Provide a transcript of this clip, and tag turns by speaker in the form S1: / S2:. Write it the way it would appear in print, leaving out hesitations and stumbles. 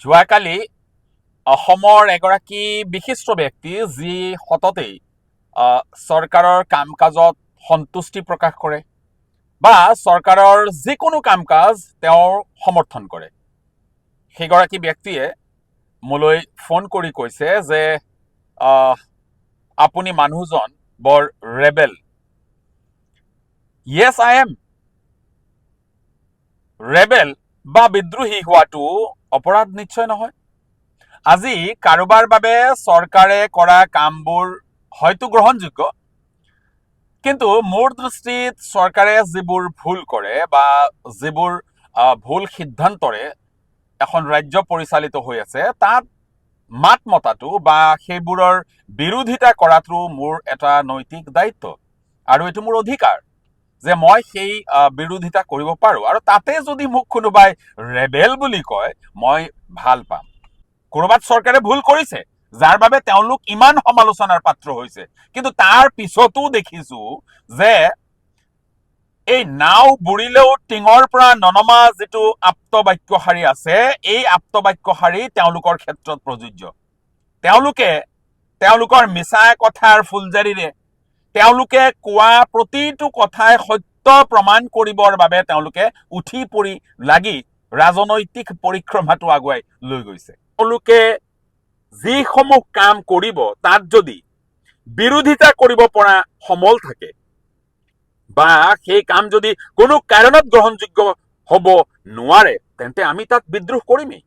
S1: যোৱাকালি অসমৰ এগৰাকী বিশিষ্ট ব্যক্তি যি সততেই চৰকাৰৰ কাম কাজত সন্তুষ্টি প্ৰকাশ কৰে বা চৰকাৰৰ যিকোনো কাম কাজ তেওঁৰ সমৰ্থন কৰে, সেইগৰাকী ব্যক্তিয়ে মোলৈ ফোন কৰি কৈছে যে আপুনি মানুহজন বৰ rebel. Yes I am rebel বা বিদ্ৰোহী হোৱাটো অপৰাধ নিশ্চয় নহয়। আজি কাৰোবাৰ বাবে চৰকাৰে কৰা কামবোৰ হয়তো গ্ৰহণযোগ্য, কিন্তু মোৰ দৃষ্টিত চৰকাৰে যিবোৰ ভুল কৰে বা যিবোৰ ভুল সিদ্ধান্তৰে এখন ৰাজ্য পৰিচালিত হৈ আছে তাত মাত মতাটো বা সেইবোৰৰ বিৰোধিতা কৰাটো মোৰ এটা নৈতিক দায়িত্ব আৰু এইটো মোৰ অধিকাৰ যে মই সেই বিৰোধিতা কৰিব পাৰো। আৰু তাতে যদি মোক কোনোবাই ৰেবেল বুলি কয় মই ভাল পাম। কৰবাত চৰকাৰে ভুল কৰিছে যাৰ বাবে তেওঁলোক ইমান সমালোচনাৰ পাত্ৰ হৈছে, কিন্তু তাৰ পিছতো দেখিছো যে এই নাও বুৰিলেও টিঙৰ পৰা ননমা যিটো আপ্তবাক্যশাৰী আছে, এই আপ্তবাক্যশাৰী তেওঁলোকৰ ক্ষেত্ৰত প্ৰযোজ্য। তেওঁলোকে তেওঁলোকৰ মিছা কথাৰ ফুলজাৰিৰে তেওঁলোকে কোৱা প্ৰতিটো কথাই সত্য প্ৰমাণ কৰিবৰ বাবে তেওঁলোকে উঠি পৰি লাগি ৰাজনৈতিক পৰিক্ৰমাটো আগুৱাই লৈ গৈছে। তেওঁলোকে যিসমূহ কাম কৰিব তাত যদি বিৰোধিতা কৰিব পৰা সমল থাকে বা সেই কাম যদি কোনো কাৰণত গ্ৰহণযোগ্য হ'ব নোৱাৰে, তেন্তে আমি তাত বিদ্ৰোহ কৰিমেই।